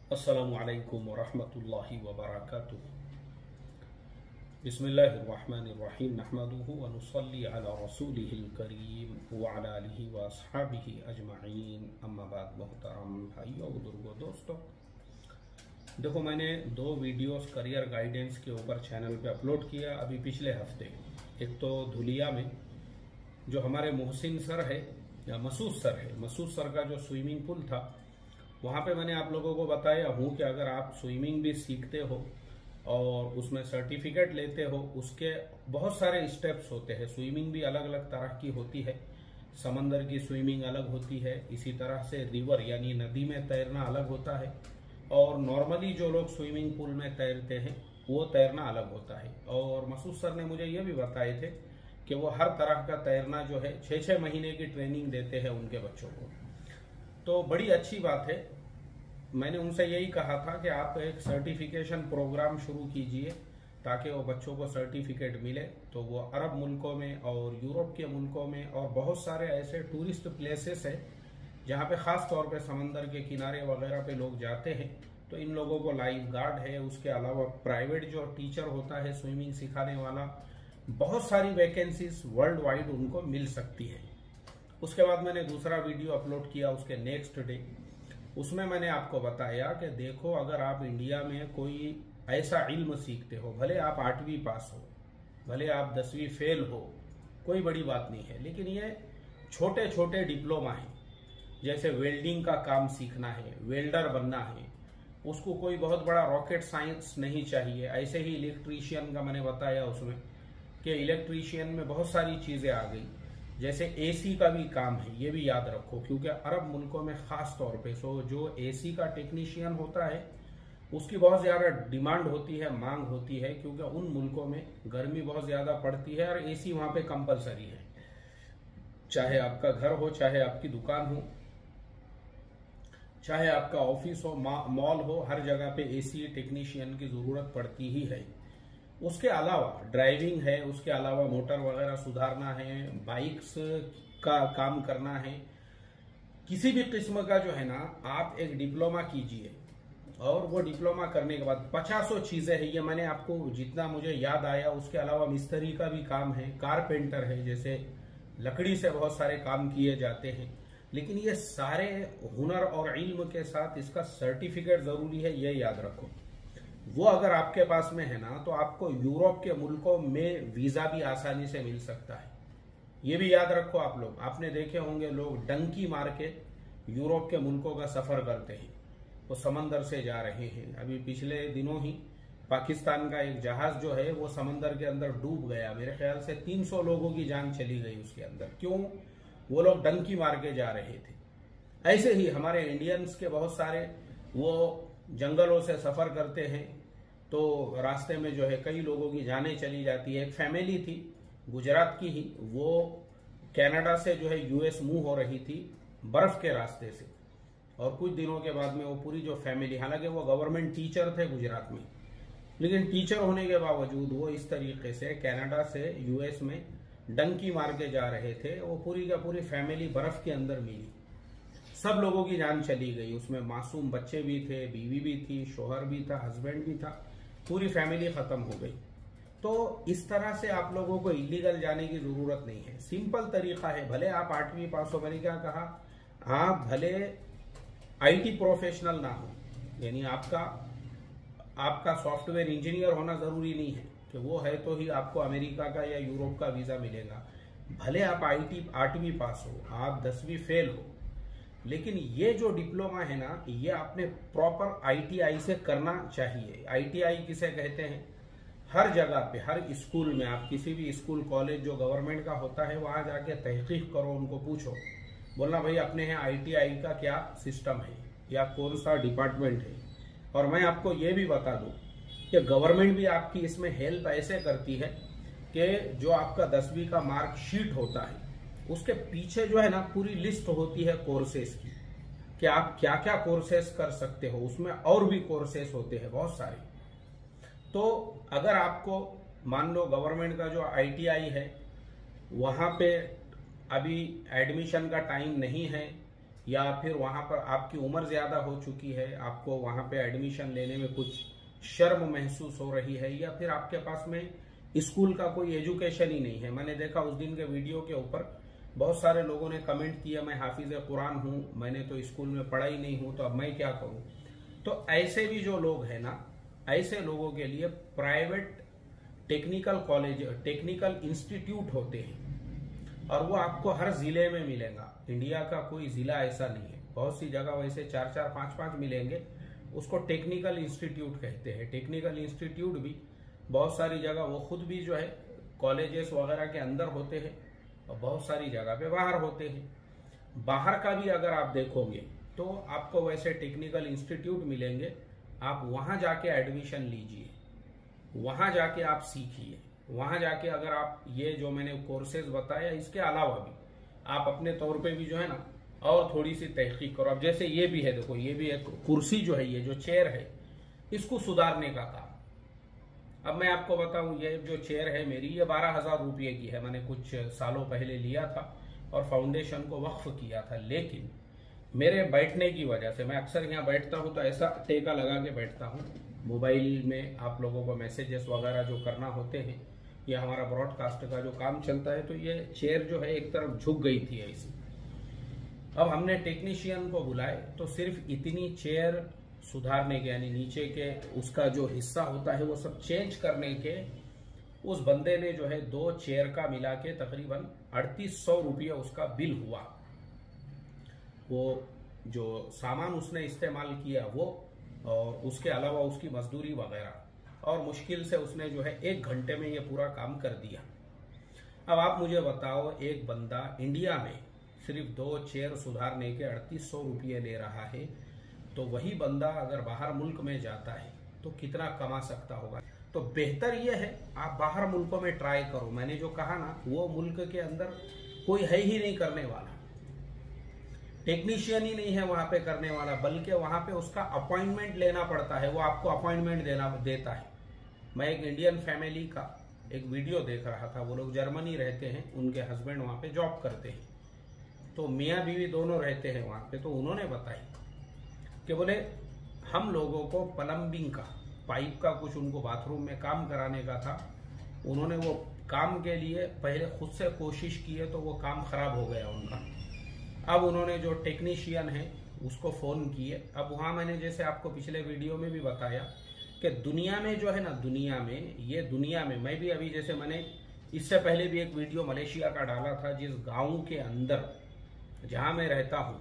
अस्सलामुअलैकुम वरहमतुल्लाहि वबरकातुहू। बिस्मिल्लाहिर्रहमानिर्रहीम नहमदुहु व नुसल्ली अला रसूलिहिल करीम व अला आलिहि व अस्हाबिहि अजमईन, अम्मा बाद। मोहतरम भाइयों बुजुर्गों दोस्तों, देखो मैंने 2 वीडियोस करियर गाइडेंस के ऊपर चैनल पे अपलोड किया अभी पिछले हफ्ते। एक तो धुलिया में जो हमारे मोहसिन सर है या मसूद सर का जो स्विमिंग पूल था, वहाँ पे मैंने आप लोगों को बताया हूँ कि अगर आप स्विमिंग भी सीखते हो और उसमें सर्टिफिकेट लेते हो, उसके बहुत सारे स्टेप्स होते हैं। स्विमिंग भी अलग अलग तरह की होती है, समंदर की स्विमिंग अलग होती है, इसी तरह से रिवर यानी नदी में तैरना अलग होता है, और नॉर्मली जो लोग स्विमिंग पूल में तैरते हैं वो तैरना अलग होता है। और मसूद सर ने मुझे ये भी बताए थे कि वो हर तरह का तैरना जो है 6-6 महीने की ट्रेनिंग देते हैं उनके बच्चों को। तो बड़ी अच्छी बात है। मैंने उनसे यही कहा था कि आप एक सर्टिफिकेशन प्रोग्राम शुरू कीजिए ताकि वो बच्चों को सर्टिफिकेट मिले, तो वो अरब मुल्कों में और यूरोप के मुल्कों में और बहुत सारे ऐसे टूरिस्ट प्लेसेस हैं जहाँ पे ख़ास तौर पे समंदर के किनारे वगैरह पे लोग जाते हैं। तो इन लोगों को लाइफ गार्ड है, उसके अलावा प्राइवेट जो टीचर होता है स्विमिंग सिखाने वाला, बहुत सारी वैकेंसीज वर्ल्ड वाइड उनको मिल सकती है। उसके बाद मैंने दूसरा वीडियो अपलोड किया उसके नेक्स्ट डे। उसमें मैंने आपको बताया कि देखो, अगर आप इंडिया में कोई ऐसा इल्म सीखते हो, भले आप 8वीं पास हो, भले आप 10वीं फेल हो, कोई बड़ी बात नहीं है, लेकिन ये छोटे छोटे डिप्लोमा हैं। जैसे वेल्डिंग का काम सीखना है, वेल्डर बनना है, उसको कोई बहुत बड़ा रॉकेट साइंस नहीं चाहिए। ऐसे ही इलेक्ट्रीशियन का मैंने बताया उसमें कि इलेक्ट्रीशियन में बहुत सारी चीज़ें आ गई, जैसे एसी का भी काम है, ये भी याद रखो, क्योंकि अरब मुल्कों में खास तौर पे जो एसी का टेक्नीशियन होता है उसकी बहुत ज़्यादा डिमांड होती है, मांग होती है, क्योंकि उन मुल्कों में गर्मी बहुत ज़्यादा पड़ती है और एसी वहाँ पे कंपलसरी है। चाहे आपका घर हो, चाहे आपकी दुकान हो, चाहे आपका ऑफिस हो, मॉल हो, हर जगह पे एसी टेक्नीशियन की ज़रूरत पड़ती ही है। उसके अलावा ड्राइविंग है, उसके अलावा मोटर वगैरह सुधारना है, बाइक्स का काम करना है, किसी भी किस्म का जो है ना, आप एक डिप्लोमा कीजिए। और वो डिप्लोमा करने के बाद 50 चीज़ें हैं, ये मैंने आपको जितना मुझे याद आया। उसके अलावा मिस्त्री का भी काम है, कारपेंटर है, जैसे लकड़ी से बहुत सारे काम किए जाते हैं। लेकिन ये सारे हुनर और इल्म के साथ इसका सर्टिफिकेट ज़रूरी है, ये याद रखो। वो अगर आपके पास में है ना, तो आपको यूरोप के मुल्कों में वीज़ा भी आसानी से मिल सकता है। ये भी याद रखो आप लोग। आपने देखे होंगे लोग डंकी मार के यूरोप के मुल्कों का सफ़र करते हैं, वो समंदर से जा रहे हैं। अभी पिछले दिनों ही पाकिस्तान का एक जहाज़ जो है वो समंदर के अंदर डूब गया, मेरे ख्याल से 300 लोगों की जान चली गई उसके अंदर। क्यों? वो लोग डंकी मार के जा रहे थे। ऐसे ही हमारे इंडियंस के बहुत सारे वो जंगलों से सफ़र करते हैं, तो रास्ते में जो है कई लोगों की जानें चली जाती है। एक फैमिली थी गुजरात की ही, वो कनाडा से जो है यूएस मूव हो रही थी बर्फ़ के रास्ते से, और कुछ दिनों के बाद में वो पूरी जो फैमिली, हालांकि वो गवर्नमेंट टीचर थे गुजरात में, लेकिन टीचर होने के बावजूद वो इस तरीके से कनाडा से यूएस में डंकी मार के जा रहे थे। वो पूरी का पूरी फैमिली बर्फ़ के अंदर मिली, सब लोगों की जान चली गई। उसमें मासूम बच्चे भी थे, बीवी भी थी, शोहर भी था, हस्बैंड भी था, पूरी फैमिली ख़त्म हो गई। तो इस तरह से आप लोगों को इलीगल जाने की ज़रूरत नहीं है। सिंपल तरीका है, भले आप 8वीं पास हो, मैंने क्या कहा, आप भले आईटी प्रोफेशनल ना हो, यानी आपका सॉफ्टवेयर इंजीनियर होना ज़रूरी नहीं है कि वो है तो ही आपको अमेरिका का या यूरोप का वीज़ा मिलेगा। भले आप 8वीं पास हो, आप 10वीं फेल हो, लेकिन ये जो डिप्लोमा है ना, ये आपने प्रॉपर आईटीआई से करना चाहिए। आईटीआई किसे कहते हैं? हर जगह पे, हर स्कूल में, आप किसी भी स्कूल कॉलेज जो गवर्नमेंट का होता है वहाँ जाके तहकीक करो, उनको पूछो, बोलना भाई अपने यहाँ आईटीआई का क्या सिस्टम है या कौन सा डिपार्टमेंट है। और मैं आपको ये भी बता दूँ कि गवर्नमेंट भी आपकी इसमें हेल्प ऐसे करती है कि जो आपका 10वीं का मार्कशीट होता है उसके पीछे जो है ना पूरी लिस्ट होती है कोर्सेज की, कि आप क्या क्या कोर्सेज कर सकते हो। उसमें और भी कोर्सेज होते हैं बहुत सारे। तो अगर आपको मान लो गवर्नमेंट का जो आईटीआई है वहाँ पे अभी एडमिशन का टाइम नहीं है, या फिर वहाँ पर आपकी उम्र ज़्यादा हो चुकी है, आपको वहाँ पे एडमिशन लेने में कुछ शर्म महसूस हो रही है, या फिर आपके पास में स्कूल का कोई एजुकेशन ही नहीं है। मैंने देखा उस दिन के वीडियो के ऊपर बहुत सारे लोगों ने कमेंट किया, मैं हाफिज कुरान हूँ, मैंने तो स्कूल में पढ़ा ही नहीं हूँ, तो अब मैं क्या करूँ। तो ऐसे भी जो लोग हैं ना, ऐसे लोगों के लिए private technical college, technical institute होते हैं, और वो आपको हर जिले में मिलेगा। इंडिया का कोई जिला ऐसा नहीं है, बहुत सी जगह वैसे 4-4, 5-5 मिलेंगे, उसको टेक्निकल इंस्टीट्यूट कहते हैं। टेक्निकल इंस्टीट्यूट भी बहुत सारी जगह वो खुद भी जो है कॉलेजेस वगैरह के अंदर होते हैं, और बहुत सारी जगह पे बाहर होते हैं। बाहर का भी अगर आप देखोगे तो आपको वैसे टेक्निकल इंस्टीट्यूट मिलेंगे, आप वहां जाके एडमिशन लीजिए, वहां जाके आप सीखिए, वहां जाके अगर आप ये जो मैंने कोर्सेज बताया इसके अलावा भी आप अपने तौर पे भी जो है ना और थोड़ी सी तहकीक करो। अब जैसे ये भी है, देखो ये भी एक कुर्सी जो है, ये जो चेयर है, इसको सुधारने का काम। अब मैं आपको बताऊं, ये जो चेयर है मेरी, ये 12,000 रुपये की है। मैंने कुछ सालों पहले लिया था और फाउंडेशन को वक्फ किया था, लेकिन मेरे बैठने की वजह से, मैं अक्सर यहाँ बैठता हूँ तो ऐसा टेका लगा के बैठता हूँ, मोबाइल में आप लोगों को मैसेजेस वगैरह जो करना होते हैं, या हमारा ब्रॉडकास्ट का जो काम चलता है, तो ये चेयर जो है एक तरफ झुक गई थी ऐसी। अब हमने टेक्नीशियन को बुलाए, तो सिर्फ इतनी चेयर सुधारने के, यानी नीचे के उसका जो हिस्सा होता है वो सब चेंज करने के, उस बंदे ने जो है 2 चेयर का मिला के तकरीबन 3800 रुपये उसका बिल हुआ। वो जो सामान उसने इस्तेमाल किया वो, और उसके अलावा उसकी मजदूरी वगैरह, और मुश्किल से उसने जो है 1 घंटे में ये पूरा काम कर दिया। अब आप मुझे बताओ, एक बंदा इंडिया में सिर्फ 2 चेयर सुधारने के 3800 रुपये ले रहा है, तो वही बंदा अगर बाहर मुल्क में जाता है तो कितना कमा सकता होगा। तो बेहतर यह है आप बाहर मुल्कों में ट्राई करो। मैंने जो कहा ना, वो मुल्क के अंदर कोई है ही नहीं करने वाला, टेक्नीशियन ही नहीं है वहां पे करने वाला, बल्कि वहां पे उसका अपॉइंटमेंट लेना पड़ता है, वो आपको अपॉइंटमेंट देता है। मैं एक इंडियन फैमिली का एक वीडियो देख रहा था, वो लोग जर्मनी रहते हैं, उनके हस्बैंड वहां पे जॉब करते हैं, तो मियाँ बीवी दोनों रहते हैं वहां पे। तो उन्होंने बताई कि बोले हम लोगों को प्लम्बिंग का, पाइप का कुछ उनको बाथरूम में काम कराने का था, उन्होंने वो काम के लिए पहले खुद से कोशिश की है, तो वो काम खराब हो गया उनका। अब उन्होंने जो टेक्नीशियन है उसको फोन किए। अब वहां मैंने जैसे आपको पिछले वीडियो में भी बताया कि दुनिया में जो है ना, दुनिया में मैं भी अभी, जैसे मैंने इससे पहले भी एक वीडियो मलेशिया का डाला था, जिस गाँव के अंदर जहां मैं रहता हूं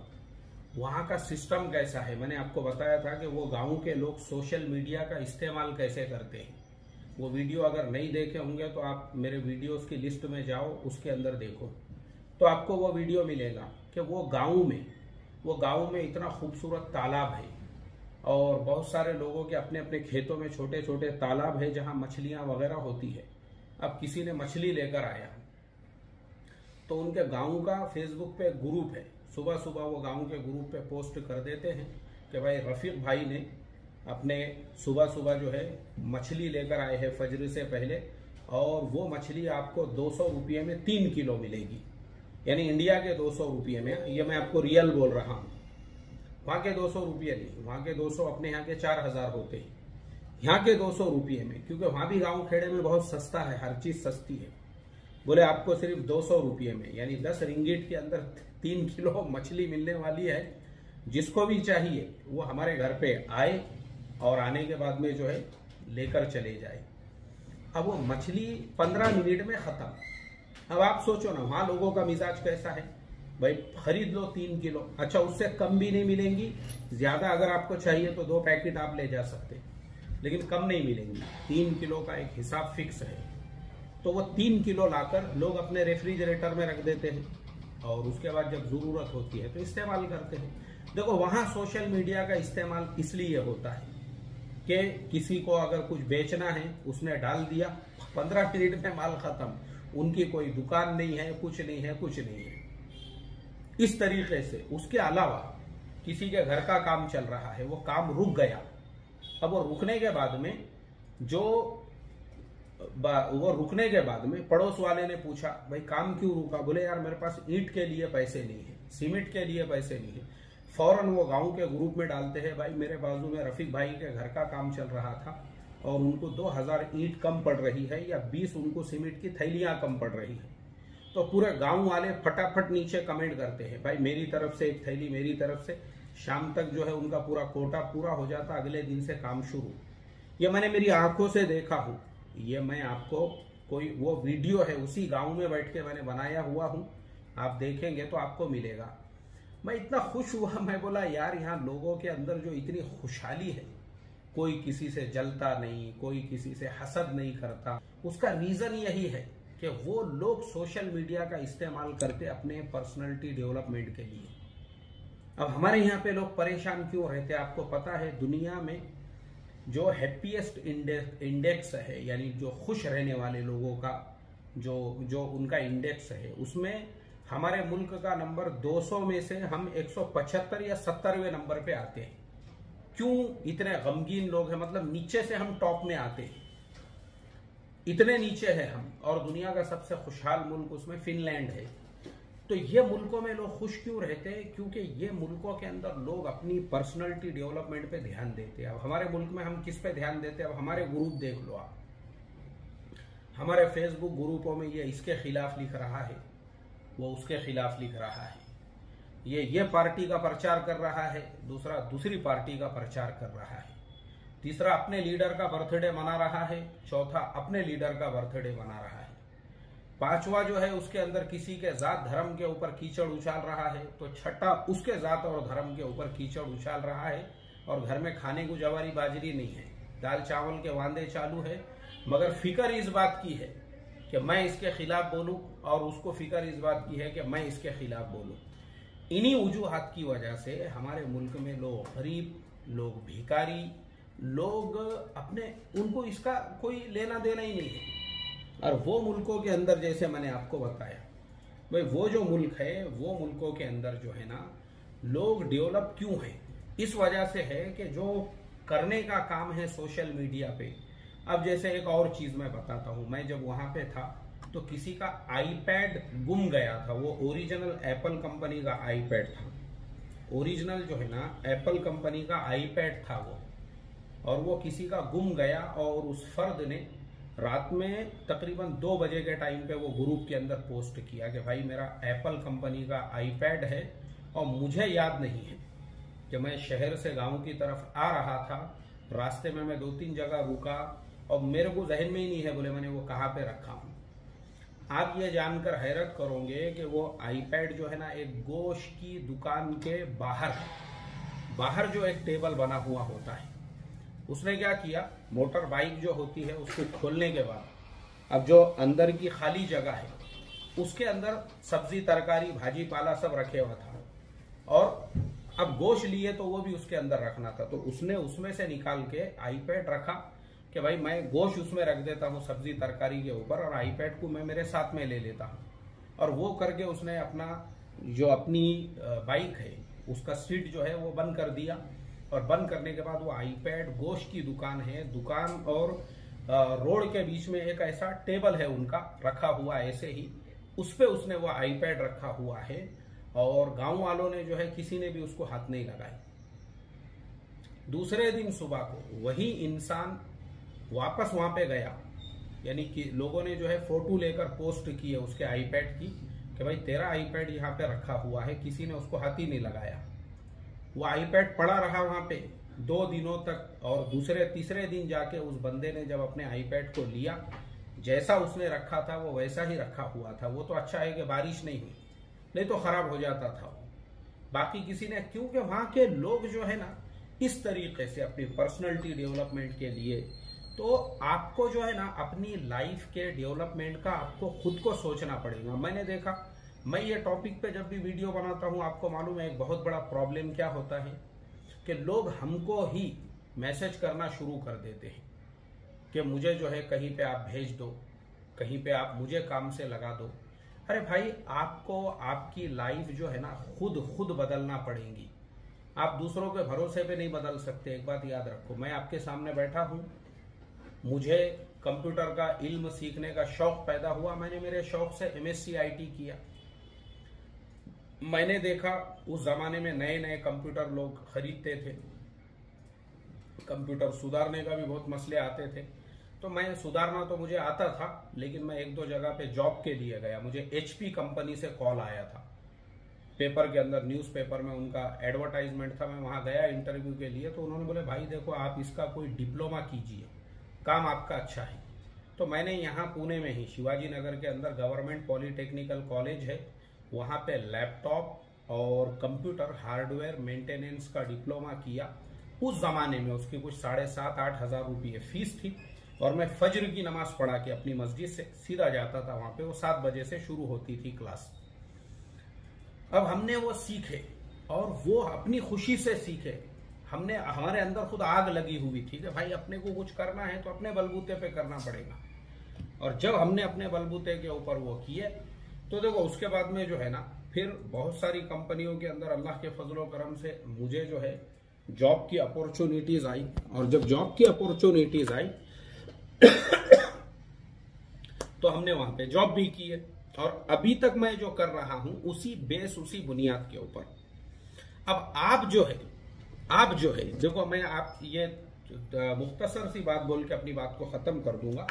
वहां का सिस्टम कैसा है, मैंने आपको बताया था कि वो गांव के लोग सोशल मीडिया का इस्तेमाल कैसे करते हैं। वो वीडियो अगर नहीं देखे होंगे तो आप मेरे वीडियोस की लिस्ट में जाओ, उसके अंदर देखो, तो आपको वो वीडियो मिलेगा कि वो गांव में इतना खूबसूरत तालाब है, और बहुत सारे लोगों के अपने अपने खेतों में छोटे छोटे तालाब है जहां मछलियां वगैरह होती है। अब किसी ने मछली लेकर आया, तो उनके गांव का फेसबुक पे ग्रुप है, सुबह सुबह वो गांव के ग्रुप पे पोस्ट कर देते हैं कि भाई रफीक भाई ने अपने सुबह सुबह जो है मछली लेकर आए हैं फजर से पहले, और वो मछली आपको 200 रुपये में 3 किलो मिलेगी, यानी इंडिया के 200 रुपये में। ये मैं आपको रियल बोल रहा हूँ, वहाँ के 200 रुपये नहीं, वहाँ के 200 अपने यहाँ के 4000 होते हैं, यहाँ के 200 रुपये में, क्योंकि वहाँ भी गाँव खेड़े में बहुत सस्ता है, हर चीज सस्ती है। बोले आपको सिर्फ 200 रुपये में, यानी 10 रिंगिट के अंदर 3 किलो मछली मिलने वाली है। जिसको भी चाहिए वो हमारे घर पे आए, और आने के बाद में जो है लेकर चले जाए। अब वो मछली 15 मिनट में खत्म। अब आप सोचो ना, वहां लोगों का मिजाज कैसा है, भाई खरीद लो 3 किलो, अच्छा उससे कम भी नहीं मिलेंगी, ज्यादा अगर आपको चाहिए तो 2 पैकेट आप ले जा सकते, लेकिन कम नहीं मिलेंगी। 3 किलो का एक हिसाब फिक्स है, तो वो 3 किलो लाकर लोग अपने रेफ्रिजरेटर में रख देते हैं, और उसके बाद जब जरूरत होती है तो इस्तेमाल करते हैं। देखो वहां सोशल मीडिया का इस्तेमाल इसलिए होता है कि किसी को अगर कुछ बेचना है, उसने डाल दिया, 15 मिनट में माल खत्म, उनकी कोई दुकान नहीं है, कुछ नहीं है। इस तरीके से उसके अलावा किसी के घर का काम चल रहा है, वो काम रुक गया। अब वो रुकने के बाद में पड़ोस वाले ने पूछा भाई काम क्यों रुका, बोले यार मेरे पास ईंट के लिए पैसे नहीं है, सीमेंट के लिए पैसे नहीं है। फौरन वो गांव के ग्रुप में डालते हैं, भाई मेरे बाजू में रफीक भाई के घर का काम चल रहा था और उनको 2000 ईंट कम पड़ रही है या 20 उनको सीमेंट की थैलियां कम पड़ रही है। तो पूरे गांव वाले फटाफट नीचे कमेंट करते हैं, भाई मेरी तरफ से एक थैली, मेरी तरफ से। शाम तक जो है उनका पूरा कोटा पूरा हो जाता, अगले दिन से काम शुरू। ये मैंने मेरी आंखों से देखा हूं। ये मैं आपको कोई वो वीडियो है, उसी गांव में बैठ के मैंने बनाया हुआ हूं, आप देखेंगे तो आपको मिलेगा। मैं इतना खुश हुआ, मैं बोला यार यहाँ लोगों के अंदर जो इतनी खुशहाली है, कोई किसी से जलता नहीं, कोई किसी से हसद नहीं करता। उसका रीजन यही है कि वो लोग सोशल मीडिया का इस्तेमाल करते अपने पर्सनालिटी डेवलपमेंट के लिए। अब हमारे यहाँ पे लोग परेशान क्यों रहते हैं? आपको पता है दुनिया में जो हैप्पीएस्ट इंडेक्स है, यानी जो खुश रहने वाले लोगों का जो उनका इंडेक्स है, उसमें हमारे मुल्क का नंबर 200 में से हम 175 या 70वें नंबर पे आते हैं। क्यों इतने गमगीन लोग हैं? मतलब नीचे से हम टॉप में आते हैं, इतने नीचे है हम। और दुनिया का सबसे खुशहाल मुल्क उसमें फिनलैंड है। तो ये मुल्कों में लोग खुश क्यों रहते हैं? क्योंकि ये मुल्कों के अंदर लोग अपनी पर्सनालिटी डेवलपमेंट पे ध्यान देते हैं। अब हमारे मुल्क में हम किस पे ध्यान देते हैं? अब हमारे ग्रुप देख लो आप, हमारे फेसबुक ग्रुपों में ये इसके खिलाफ लिख रहा है, वो उसके खिलाफ लिख रहा है, ये पार्टी का प्रचार कर रहा है, दूसरा दूसरी पार्टी का प्रचार कर रहा है, तीसरा अपने लीडर का बर्थडे मना रहा है, चौथा अपने लीडर का बर्थडे मना रहा है, पांचवा जो है उसके अंदर किसी के जात धर्म के ऊपर कीचड़ उछाल रहा है, तो छठा उसके जात और धर्म के ऊपर कीचड़ उछाल रहा है। और घर में खाने को जवारी बाजरी नहीं है, दाल चावल के वांदे चालू है, मगर फिक्र इस बात की है कि मैं इसके खिलाफ बोलूं, और उसको फिक्र इस बात की है कि मैं इसके खिलाफ बोलूं। इन्हीं वजूहात की वजह से हमारे मुल्क में लोग गरीब, लोग भिखारी, लोग अपने, उनको इसका कोई लेना देना ही नहीं है। और वो मुल्कों के अंदर, जैसे मैंने आपको बताया, भाई वो जो मुल्क है, वो मुल्कों के अंदर जो है ना, लोग डेवलप क्यों है? इस वजह से है कि जो करने का काम है सोशल मीडिया पे। अब जैसे एक और चीज मैं बताता हूं, मैं जब वहां पे था तो किसी का आईपैड गुम गया था। वो ओरिजिनल एप्पल कंपनी का आईपैड था, ओरिजिनल जो है ना एप्पल कंपनी का आईपैड था वो, और वो किसी का गुम गया। और उस फर्द ने रात में तकरीबन 2 बजे के टाइम पे वो ग्रुप के अंदर पोस्ट किया कि भाई मेरा एप्पल कंपनी का आईपैड है और मुझे याद नहीं है कि मैं शहर से गांव की तरफ आ रहा था, रास्ते में मैं 2-3 जगह रुका और मेरे को जहन में ही नहीं है, बोले मैंने वो कहाँ पे रखा हूँ। आप ये जानकर हैरत करोगे कि वो आईपैड जो है ना, एक गोश्त की दुकान के बाहर जो एक टेबल बना हुआ होता है, उसने क्या किया, मोटर बाइक जो होती है उसको खोलने के बाद अब जो अंदर की खाली जगह है उसके अंदर सब्जी, तरकारी, भाजी पाला सब रखे हुआ था, और अब गोश्त लिए तो वो भी उसके अंदर रखना था। तो उसने उसमें से निकाल के आईपैड रखा कि भाई मैं गोश्त उसमें रख देता हूँ सब्जी तरकारी के ऊपर, और आईपैड को मैं मेरे साथ में ले लेता हूँ। और वो करके उसने अपनी बाइक है उसका सीट जो है वो बंद कर दिया, और बंद करने के बाद वो आईपैड, गोश्त की दुकान है, दुकान और रोड के बीच में एक ऐसा टेबल है उनका रखा हुआ, ऐसे ही उस पे उसने वो आईपैड रखा हुआ है। और गांव वालों ने जो है किसी ने भी उसको हाथ नहीं लगाई। दूसरे दिन सुबह को वही इंसान वापस वहां पे गया, यानी कि लोगों ने जो है फोटो लेकर पोस्ट की है उसके आईपैड की कि भाई तेरा आईपैड यहाँ पे रखा हुआ है, किसी ने उसको हाथ ही नहीं लगाया। वो आईपैड पड़ा रहा वहां पे 2 दिनों तक, और तीसरे दिन जाके उस बंदे ने जब अपने आईपैड को लिया, जैसा उसने रखा था वो वैसा ही रखा हुआ था। वो तो अच्छा है कि बारिश नहीं हुई, नहीं तो खराब हो जाता था वो। बाकी किसी ने, क्योंकि वहां के लोग जो है ना इस तरीके से अपनी पर्सनैलिटी डेवलपमेंट के लिए, तो आपको जो है ना अपनी लाइफ के डेवलपमेंट का आपको खुद को सोचना पड़ेगा। मैंने देखा, मैं ये टॉपिक पे जब भी वीडियो बनाता हूं, आपको मालूम है एक बहुत बड़ा प्रॉब्लम क्या होता है कि लोग हमको ही मैसेज करना शुरू कर देते हैं कि मुझे जो है कहीं पे आप भेज दो, कहीं पे आप मुझे काम से लगा दो। अरे भाई, आपको आपकी लाइफ जो है ना खुद बदलना पड़ेगी। आप दूसरों के भरोसे पे नहीं बदल सकते। एक बात याद रखो, मैं आपके सामने बैठा हूं, मुझे कंप्यूटर का इल्म सीखने का शौक पैदा हुआ, मैंने मेरे शौक से MSc IT किया। मैंने देखा उस जमाने में नए नए कंप्यूटर लोग खरीदते थे, कंप्यूटर सुधारने का भी बहुत मसले आते थे। तो मैं सुधारना तो मुझे आता था, लेकिन मैं एक दो जगह पे जॉब के लिए गया। मुझे HP कंपनी से कॉल आया था, पेपर के अंदर, न्यूज़पेपर में उनका एडवर्टाइजमेंट था। मैं वहाँ गया इंटरव्यू के लिए, तो उन्होंने बोले भाई देखो आप इसका कोई डिप्लोमा कीजिए, काम आपका अच्छा है। तो मैंने यहाँ पुणे में ही शिवाजी नगर के अंदर गवर्नमेंट पॉलिटेक्निकल कॉलेज है, वहाँ पे लैपटॉप और कंप्यूटर हार्डवेयर मेंटेनेंस का डिप्लोमा किया। उस जमाने में उसकी कुछ 7,500-8 हज़ार रुपये फीस थी, और मैं फजर की नमाज पढ़ा के अपनी मस्जिद से सीधा जाता था वहाँ पे। वो 7 बजे से शुरू होती थी क्लास। अब हमने वो सीखे, और वो अपनी खुशी से सीखे। हमने, हमारे अंदर खुद आग लगी हुई थी कि भाई अपने को कुछ करना है तो अपने बलबूते पे करना पड़ेगा। और जब हमने अपने बलबूते के ऊपर वो किए, तो देखो उसके बाद में जो है ना, फिर बहुत सारी कंपनियों के अंदर अल्लाह के फजलो करम से मुझे जो है जॉब की अपॉर्चुनिटीज आई। और जब जॉब की अपॉर्चुनिटीज आई तो हमने वहां पे जॉब भी की है, और अभी तक मैं जो कर रहा हूं उसी बेस, उसी बुनियाद के ऊपर। अब आप जो है देखो, मैं आप ये मुख्तसर सी बात बोल के अपनी बात को खत्म कर दूंगा।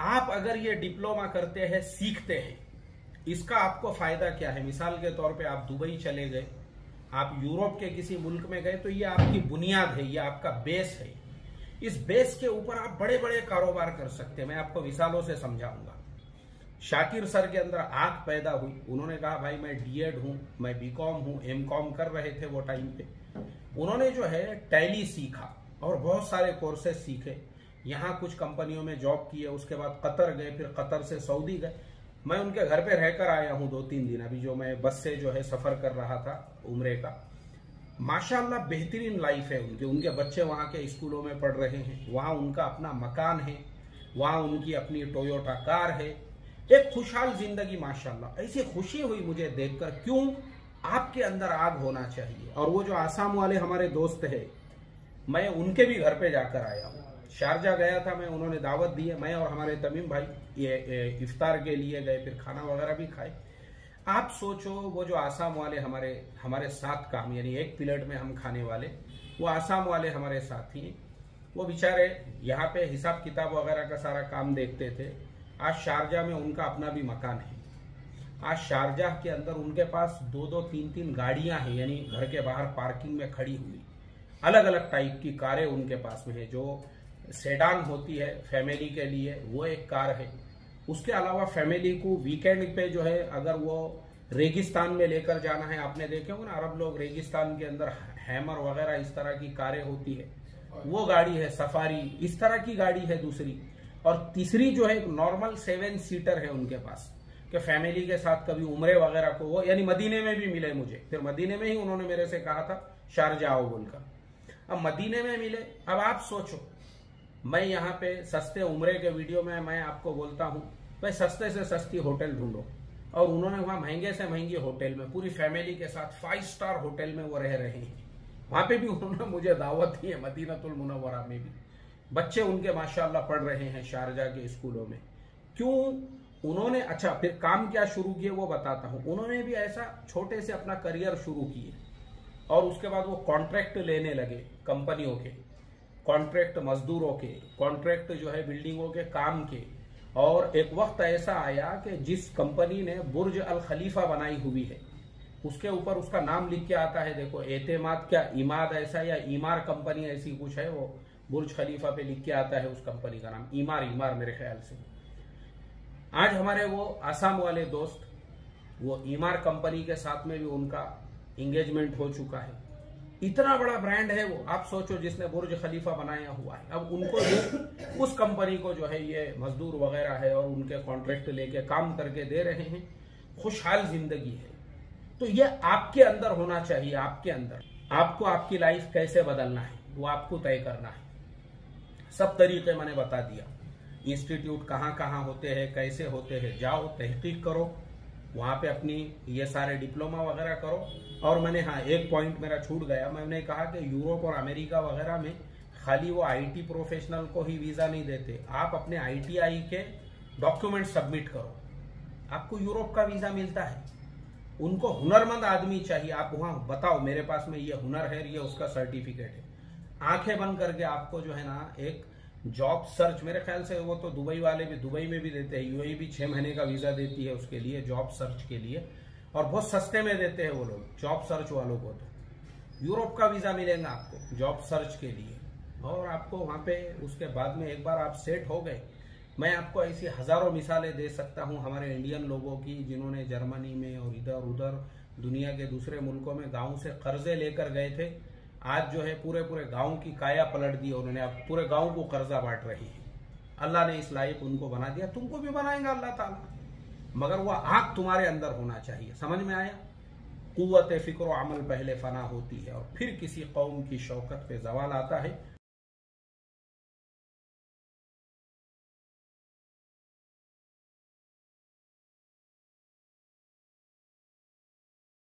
आप अगर ये डिप्लोमा करते हैं, सीखते हैं, इसका आपको फायदा क्या है? मिसाल के तौर पे आप दुबई चले गए, आप यूरोप के किसी मुल्क में गए, तो ये आपकी बुनियाद है, ये आपका बेस है। इस बेस के ऊपर आप बड़े बड़े कारोबार कर सकते हैं। मैं आपको मिसालों से समझाऊंगा। शाकिर सर के अंदर आंख पैदा हुई, उन्होंने कहा भाई मैं डीएड हूं, मैं बीकॉम हूं, एमकॉम कर रहे थे वो टाइम पे। उन्होंने जो है टैली सीखा और बहुत सारे कोर्सेज सीखे, यहाँ कुछ कंपनियों में जॉब किए, उसके बाद कतर गए, फिर कतर से सऊदी गए। मैं उनके घर पे रहकर आया हूँ 2-3 दिन, अभी जो मैं बस से जो है सफर कर रहा था उम्रे का। माशाल्लाह बेहतरीन लाइफ है उनके, उनके बच्चे वहाँ के स्कूलों में पढ़ रहे हैं, वहाँ उनका अपना मकान है, वहाँ उनकी अपनी टोयोटा कार है, एक खुशहाल जिंदगी माशाल्लाह। ऐसी खुशी हुई मुझे देखकर। क्यों? आपके अंदर आग होना चाहिए। और वो जो आसाम वाले हमारे दोस्त है, मैं उनके भी घर पे जाकर आया हूँ। शारजा गया था मैं, उन्होंने दावत दी है, मैं और हमारे तमीम भाई ये इफ्तार के लिए गए, फिर खाना वगैरह भी खाए। आप सोचो वो जो आसाम वाले हमारे साथ काम, यानी एक प्लेट में हम खाने वाले, वो आसाम वाले हमारे साथी हैं। वो बेचारे यहाँ पे हिसाब किताब वगैरह का सारा काम देखते थे। आज शारजा में उनका अपना भी मकान है। आज शारजा के अंदर उनके पास 2-2, 3-3 गाड़ियां हैं, यानी घर के बाहर पार्किंग में खड़ी हुई अलग अलग टाइप की कारें उनके पास में है। जो सेडान होती है फैमिली के लिए, वो एक कार है। उसके अलावा फैमिली को वीकेंड पे जो है अगर वो रेगिस्तान में लेकर जाना है, आपने देखे हो ना अरब लोग रेगिस्तान के अंदर हैमर वगैरह इस तरह की कारें होती है, वो गाड़ी है। सफारी इस तरह की गाड़ी है दूसरी। और तीसरी जो है नॉर्मल 7 सीटर है उनके पास, कि फैमिली के साथ कभी उम्रे वगैरह को वो, यानी मदीने में भी मिले मुझे, फिर मदीने में ही उन्होंने मेरे से कहा था शारजा आओ बोलकर। अब मदीने में मिले। अब आप सोचो, मैं यहाँ पे सस्ते उम्रे के वीडियो में मैं आपको बोलता हूँ भाई सस्ते से सस्ती होटल ढूंढो, और उन्होंने वहाँ महंगे से महंगी होटल में पूरी फैमिली के साथ 5 स्टार होटल में वो रह रहे हैं। वहां पे भी उन्होंने मुझे दावत दी है, मदीनतुल मुनव्वरा में भी। बच्चे उनके माशाल्लाह पढ़ रहे हैं शारजा के स्कूलों में। क्यों? उन्होंने, अच्छा फिर काम क्या शुरू किए वो बताता हूँ। उन्होंने भी ऐसा छोटे से अपना करियर शुरू किए, और उसके बाद वो कॉन्ट्रैक्ट लेने लगे कंपनियों के, कॉन्ट्रैक्ट मजदूरों के, कॉन्ट्रैक्ट जो है बिल्डिंगों के काम के। और एक वक्त ऐसा आया कि जिस कंपनी ने बुर्ज अल खलीफा बनाई हुई है, उसके ऊपर उसका नाम लिख के आता है, देखो एतेमाद क्या इमाद ऐसा या ईमार कंपनी ऐसी कुछ है, वो बुर्ज खलीफा पे लिख के आता है उस कंपनी का नाम, ईमार मेरे ख्याल से। आज हमारे वो आसाम वाले दोस्त, वो ईमार कंपनी के साथ में भी उनका एंगेजमेंट हो चुका है। इतना बड़ा ब्रांड है वो, आप सोचो, जिसने बुर्ज खलीफा बनाया हुआ है। अब उनको जो उस कंपनी को जो है ये मजदूर वगैरह है और उनके कॉन्ट्रैक्ट लेके काम करके दे रहे हैं, खुशहाल जिंदगी है। तो ये आपके अंदर होना चाहिए। आपके अंदर आपको आपकी लाइफ कैसे बदलना है वो आपको तय करना है। सब तरीके मैंने बता दिया। इंस्टीट्यूट कहाँ कहाँ होते हैं, कैसे होते हैं, जाओ तहकीक करो, वहाँ पे अपनी ये सारे डिप्लोमा वगैरह करो। और मैंने, हाँ एक पॉइंट मेरा छूट गया, मैंने कहा कि यूरोप और अमेरिका वगैरह में खाली वो आईटी प्रोफेशनल को ही वीज़ा नहीं देते, आप अपने आईटीआई के डॉक्यूमेंट सबमिट करो, आपको यूरोप का वीज़ा मिलता है। उनको हुनरमंद आदमी चाहिए। आप वहां बताओ मेरे पास में ये हुनर है, ये उसका सर्टिफिकेट है। आंखें बंद करके आपको जो है ना एक जॉब सर्च, मेरे ख्याल से वो तो दुबई वाले भी दुबई में भी देते हैं, यूएई भी 6 महीने का वीजा देती है उसके लिए, जॉब सर्च के लिए, और बहुत सस्ते में देते हैं वो लोग जॉब सर्च वालों को। तो यूरोप का वीजा मिलेगा आपको जॉब सर्च के लिए, और आपको वहां पे उसके बाद में एक बार आप सेट हो गए, मैं आपको ऐसी हजारों मिसालें दे सकता हूं हमारे इंडियन लोगों की जिन्होंने जर्मनी में और इधर उधर दुनिया के दूसरे मुल्कों में गांव से कर्जे लेकर गए थे। आज जो है पूरे पूरे गांव की काया पलट दी उन्होंने, अब पूरे गांव को कर्जा बांट रही है। अल्लाह ने इस लायक उनको बना दिया, तुमको भी बनाएगा अल्लाह ताला, मगर वह आग तुम्हारे अंदर होना चाहिए। समझ में आया? कुव्वत फिक्र अमल पहले फना होती है और फिर किसी कौम की शौकत पे जवाल आता है।